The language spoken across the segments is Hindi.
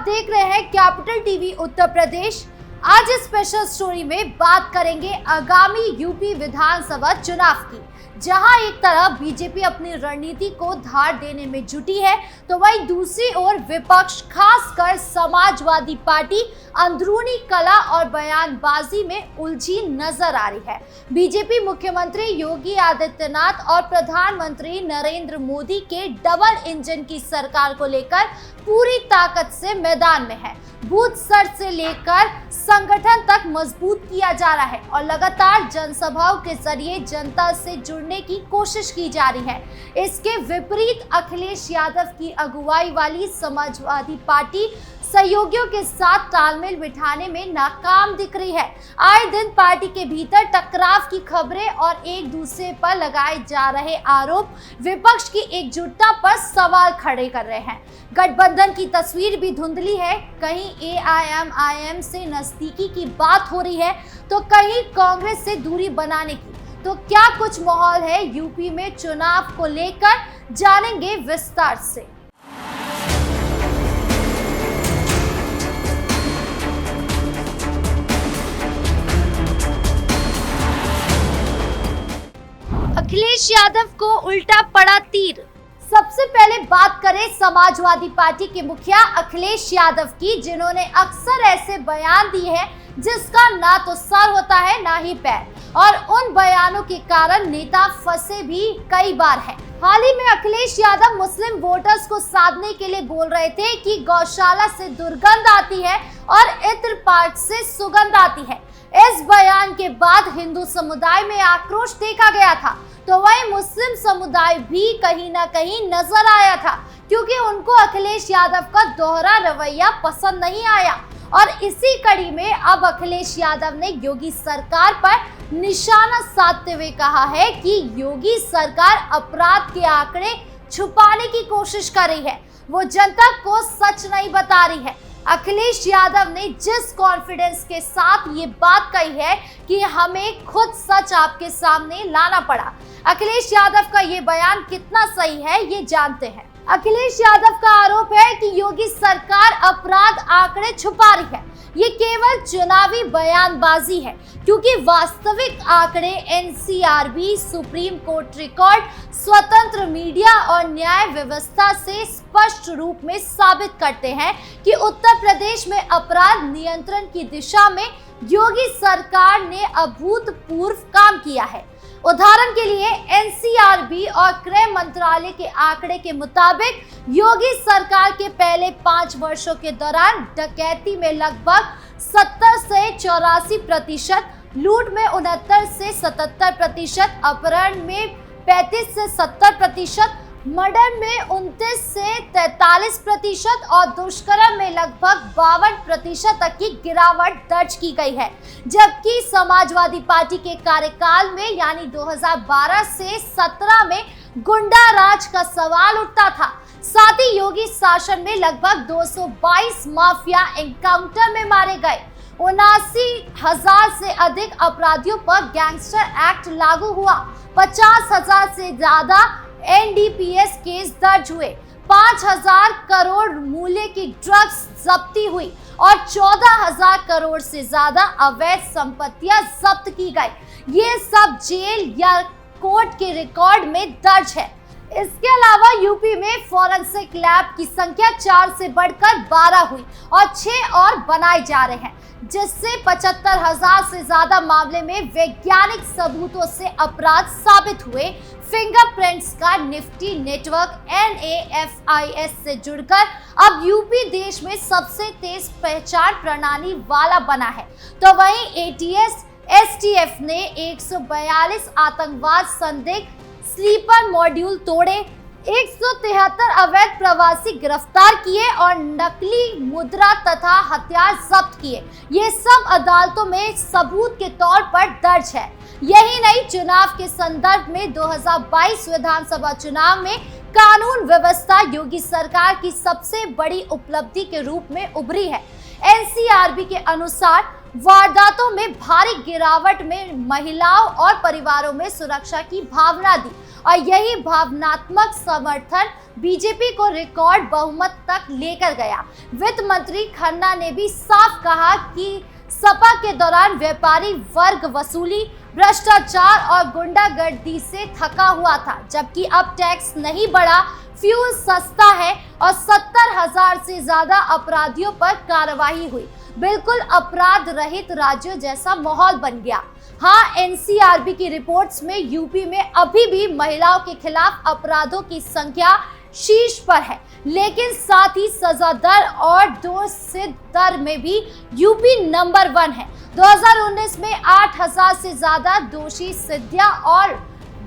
देख रहे हैं कैपिटल टीवी उत्तर प्रदेश। आज इस स्पेशल स्टोरी में बात करेंगे आगामी यूपी विधानसभा चुनाव की, जहां एक तरफ बीजेपी अपनी रणनीति को धार देने में जुटी है, तो वहीं दूसरी ओर विपक्ष खासकर समाजवादी पार्टी अंदरूनी कला और बयानबाजी में उलझी नजर आ रही है। बीजेपी मुख्यमंत्री योगी आदित्यनाथ और प्रधानमंत्री नरेंद्र मोदी के डबल इंजन की सरकार को लेकर पूरी ताकत से मैदान में है। बूथ स्तर से लेकर संगठन तक मजबूत किया जा रहा है और लगातार जनसभाओं के जरिए जनता से जुड़ने की कोशिश की जा रही है। इसके विपरीत अखिलेश यादव की अगुवाई वाली समाजवादी पार्टी सहयोगियों के साथ तालमेल बिठाने में नाकाम दिख रही है। आए दिन पार्टी के भीतर टकराव की खबरें और एक दूसरे पर लगाए जा रहे आरोप विपक्ष की एकजुटता पर सवाल खड़े कर रहे हैं। गठबंधन की तस्वीर भी धुंधली है। कहीं एआईएमआईएम से नजदीकी की बात हो रही है, तो कहीं कांग्रेस से दूरी बनाने की। तो क्या कुछ माहौल है यूपी में चुनाव को लेकर, जानेंगे विस्तार से। अखिलेश यादव को उल्टा पड़ा तीर। सबसे पहले बात करें समाजवादी पार्टी के मुखिया अखिलेश यादव की, जिन्होंने अक्सर ऐसे बयान दिए हैं जिसका ना तो सर होता है ना ही पैर, और उन बयानों के कारण नेता फंसे भी कई बार हैं। हाल ही में अखिलेश यादव मुस्लिम वोटर्स को साधने के लिए बोल रहे थे कि गौशाला से दुर्गंध आती है और इत्र पार्क से सुगंध आती है। इस बयान के बाद हिंदू समुदाय में आक्रोश देखा गया था, तो वहीं मुस्लिम समुदाय भी कहीं ना कहीं नजर आया था, क्योंकि उनको अखिलेश यादव का दोहरा रवैया पसंद नहीं आया। और इसी कड़ी में अब अखिलेश यादव ने योगी सरकार पर निशाना साधते हुए कहा है कि योगी सरकार अपराध के आंकड़े छुपाने की कोशिश कर रही है, वो जनता को सच नहीं बता रही है। अखिलेश यादव ने जिस कॉन्फिडेंस के साथ ये बात कही है कि हमें खुद सच आपके सामने लाना पड़ा। अखिलेश यादव का ये बयान कितना सही है, ये जानते हैं। अखिलेश यादव का आरोप है कि योगी सरकार अपराध आंकड़े छुपा रही है। ये केवल चुनावी बयानबाजी है, क्योंकि वास्तविक आंकड़े एनसीआरबी, सुप्रीम कोर्ट रिकॉर्ड, स्वतंत्र मीडिया और न्याय व्यवस्था से स्पष्ट रूप में साबित करते हैं कि उत्तर प्रदेश में अपराध नियंत्रण की दिशा में योगी सरकार ने अभूतपूर्व काम किया है। उदाहरण के लिए एनसीआरबी और गृह मंत्रालय के आंकड़े के मुताबिक योगी सरकार के पहले 5 वर्षों के दौरान डकैती में लगभग 70 से 84%, लूट में 69 से 77%, अपहरण में 35 से 70%, मर्डर में 29 से 43% और दुष्कर्म में लगभग 52% तक की गिरावट दर्ज की गई है। जबकि समाजवादी पार्टी के कार्यकाल में यानी 2012 से 17 में गुंडा राज का सवाल उठता था। साथ ही योगी शासन में लगभग 222 माफिया एनकाउंटर में मारे गए। 79,000 से अधिक अपराधियों पर गैंगस्टर एक्ट लागू हुआ। 50,000 से ज्यादा एनडीपीएस केस दर्ज हुए। 5,000 करोड़ मूल्य की ड्रग्स जब्ती हुई और 14,000 करोड़ से ज्यादा अवैध संपत्तियां जब्त की गई। ये सब जेल या कोर्ट के रिकॉर्ड में दर्ज है। इसके अलावा यूपी में फॉरेंसिक लैब की संख्या 4 से बढ़कर 12 हुई और 6 और बनाए जा रहे हैं, जिससे 75,000 से ज्यादा मामले में वैज्ञानिक सबूतों से अपराध साबित हुए। फिंगरप्रिंट्स का निफ्टी नेटवर्क NAFIS से जुड़कर अब यूपी देश में सबसे तेज पहचान प्रणाली वाला बना है। तो वहीं ATS STF ने 142 आतंकवाद संदिग्ध स्लीपर मॉड्यूल तोड़े, 173 अवैध प्रवासी गिरफ्तार किए और नकली मुद्रा तथा हथियार जब्त किए। ये सब अदालतों में सबूत के तौर पर दर्ज है। यही नहीं, चुनाव के संदर्भ में 2022 विधानसभा चुनाव में कानून व्यवस्था योगी सरकार की सबसे बड़ी उपलब्धि के रूप में उभरी है। एनसीआरबी के अनुसार वारदातों में भारी गिरावट में महिलाओं और परिवारों में सुरक्षा की भावना दी और यही भावनात्मक समर्थन बीजेपी को रिकॉर्ड बहुमत तक लेकर गया। वित्त मंत्री खन्ना ने भी साफ कहा कि सपा के दौरान व्यापारी वर्ग वसूली, भ्रष्टाचार और गुंडागर्दी से थका हुआ था, जबकि अब टैक्स नहीं बढ़ा, फ्यूल सस्ता है और 70,000 से ज्यादा अपराधियों पर कार्रवाई हुई। बिल्कुल अपराध रहित राज्यों जैसा माहौल बन गया। हाँ, एनसीआरबी की रिपोर्ट्स में यूपी में अभी भी महिलाओं के खिलाफ अपराधों की संख्या शीर्ष पर है, लेकिन साथ ही सजा दर और दोष सिद्ध दर में भी यूपी नंबर 1 है। 2019 में 8,000 से ज्यादा दोषी सिद्धियां और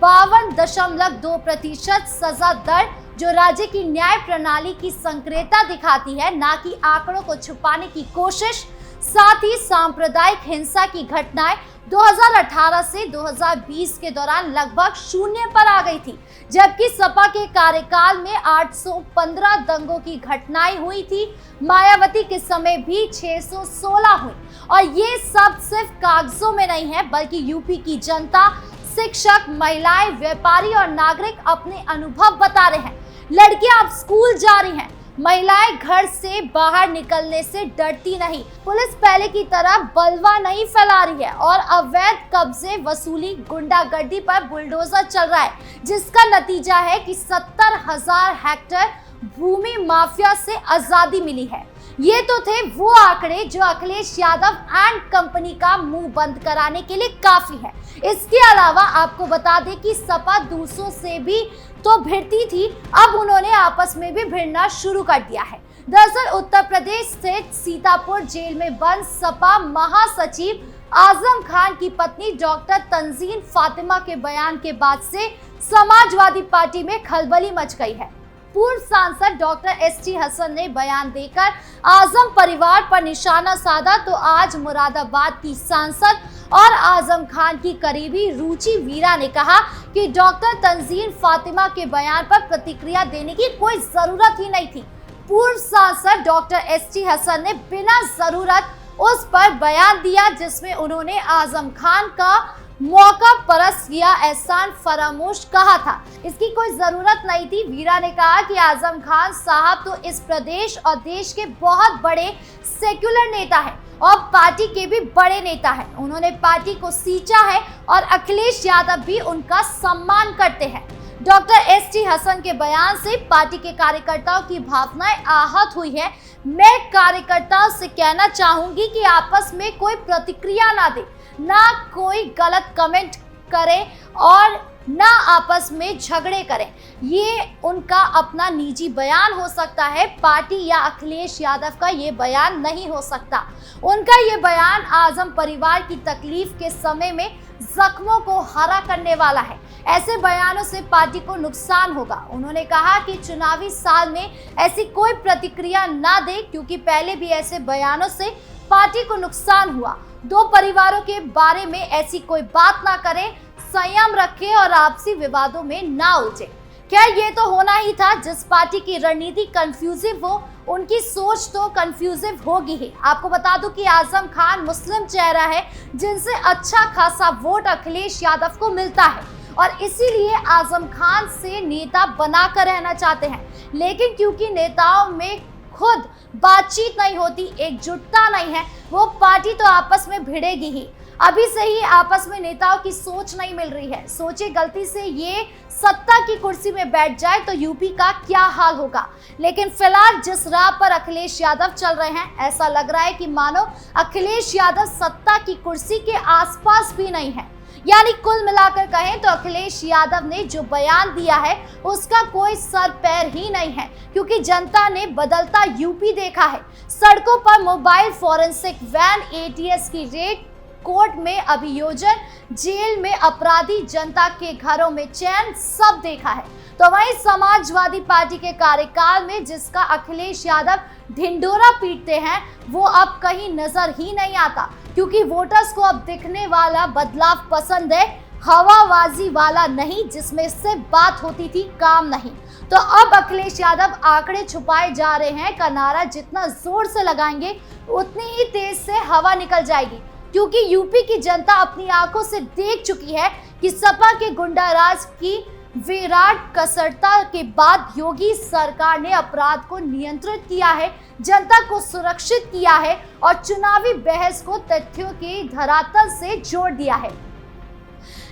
52.2% सजा दर, जो राज्य की न्याय प्रणाली की संक्रेता दिखाती है, ना कि आंकड़ों को छुपाने की कोशिश। साथ ही सांप्रदायिक हिंसा की घटनाएं 2018 से 2020 के दौरान लगभग शून्य पर आ गई थी, जबकि सपा के कार्यकाल में 815 दंगों की घटनाएं हुई थी। मायावती के समय भी 616 हुई। और ये सब सिर्फ कागजों में नहीं है, बल्कि यूपी की जनता, शिक्षक, महिलाएं, व्यापारी और नागरिक अपने अनुभव बता रहे हैं। लड़कियां अब स्कूल जा रही हैं, महिलाएं घर से बाहर निकलने से डरती नहीं, पुलिस पहले की तरह बलवा नहीं फैला रही है और अवैध कब्जे, वसूली, गुंडागर्दी पर बुलडोजर चल रहा है, जिसका नतीजा है कि 70,000 हेक्टेयर भूमि माफिया से आजादी मिली है। ये तो थे वो आंकड़े जो अखिलेश यादव एंड कंपनी का मुंह बंद कराने के लिए काफी है। इसके अलावा आपको बता दें कि सपा दूसरों से भी तो भिड़ती थी, अब उन्होंने आपस में भी भिड़ना शुरू कर दिया है। दरअसल उत्तर प्रदेश स्थित सीतापुर जेल में बंद सपा महासचिव आजम खान की पत्नी डॉक्टर तंजीन फातिमा के बयान के बाद से समाजवादी पार्टी में खलबली मच गई है। पूर्व सांसद डॉक्टर एसटी हसन ने बयान देकर आजम परिवार पर निशाना साधा, तो आज मुरादाबाद की सांसद और आजम खान की करीबी रुचि वीरा ने कहा कि डॉक्टर तंजीन फातिमा के बयान पर प्रतिक्रिया देने की कोई जरूरत ही नहीं थी। पूर्व सांसद डॉक्टर एसटी हसन ने बिना जरूरत उस पर बयान दिया, जिसमें उन्होंने आजम खान का मौका परस्त या एहसान फरामोश कहा था। इसकी कोई जरूरत नहीं थी। वीरा ने कहा कि आजम खान साहब तो इस प्रदेश और देश के बहुत बड़े सेक्युलर नेता हैं और पार्टी के भी बड़े नेता हैं। उन्होंने पार्टी को सींचा है और अखिलेश यादव भी उनका सम्मान करते हैं। डॉक्टर एसटी हसन के बयान से पार्टी के कार्यकर्ताओं की भावनाएं आहत हुई है। मैं कार्यकर्ताओं से कहना चाहूंगी कि आपस में कोई प्रतिक्रिया ना दे, ना कोई गलत कमेंट करें और ना आपस में झगड़े करें। ये उनका अपना निजी बयान हो सकता है, पार्टी या अखिलेश यादव का ये बयान नहीं हो सकता। उनका ये बयान आजम परिवार की तकलीफ के समय में जख्मों को हरा करने वाला है। ऐसे बयानों से पार्टी को नुकसान होगा। उन्होंने कहा कि चुनावी साल में ऐसी कोई प्रतिक्रिया ना दे, क्योंकि पहले भी ऐसे बयानों से पार्टी को नुकसान हुआ। दो परिवारों के बारे में ऐसी कोई बात ना करें, संयम रखें और आपसी विवादों में ना उलझे। क्या ये तो होना ही था। जिस पार्टी की रणनीति कंफ्यूजिव हो, उनकी सोच तो कंफ्यूजिव होगी ही। आपको बता दूं कि आजम खान मुस्लिम चेहरा है, जिनसे अच्छा खासा वोट अखिलेश यादव को मिलता है और इसीलिए आजम खान से नेता बनाकर रहना चाहते हैं। लेकिन क्योंकि नेताओं में खुद बातचीत नहीं होती, एकजुटता नहीं है, वो पार्टी तो आपस में भिड़ेगी ही। अभी से ही आपस में नेताओं की सोच नहीं मिल रही है। सोचे गलती से ये सत्ता की कुर्सी में बैठ जाए तो यूपी का क्या हाल होगा। लेकिन फिलहाल जिस राह पर अखिलेश यादव चल रहे हैं, ऐसा लग रहा है कि मानो अखिलेश यादव सत्ता की कुर्सी के आसपास भी नहीं है। यानी कुल मिलाकर कहें तो अखिलेश यादव ने जो बयान दिया है उसका कोई सर पैर ही नहीं है, क्योंकि जनता ने बदलता यूपी देखा है। सड़कों पर मोबाइल फोरेंसिक वैन, एटीएस की रेड, कोर्ट में अभियोजन, जेल में अपराधी, जनता के घरों में चैन, सब देखा है। तो वहीं समाजवादी पार्टी के कार्यकाल में जिसका अखिलेश यादव ढिंडोरा पीटते हैं, वो अब कहीं नजर ही नहीं आता, क्योंकि वोटर्स को अब दिखने वाला बदलाव पसंद है, हवाबाजी वाला नहीं, जिसमें सिर्फ बात होती थी, काम नहीं। तो अब अखिलेश यादव आंकड़े छुपाए जा रहे हैं का नारा जितना जोर से लगाएंगे, उतनी ही तेज से हवा निकल जाएगी, क्योंकि यूपी की जनता अपनी आंखों से देख चुकी है कि सपा के गुंडाराज की विराट कसरता के बाद योगी सरकार ने अपराध को नियंत्रित किया है, जनता को सुरक्षित किया है और चुनावी बहस को तथ्यों के धरातल से जोड़ दिया है।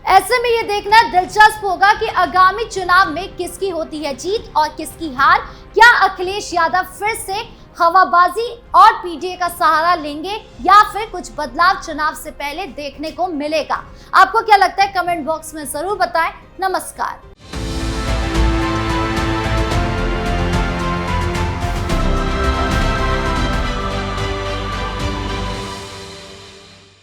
ऐसे में ये देखना दिलचस्प होगा कि आगामी चुनाव में किसकी होती है जीत और किसकी हार। क्या अखिलेश यादव फिर से हवाबाजी और पीटीए का सहारा लेंगे या फिर कुछ बदलाव चुनाव से पहले देखने को मिलेगा? आपको क्या लगता है? कमेंट बॉक्स में जरूर बताएं। नमस्कार।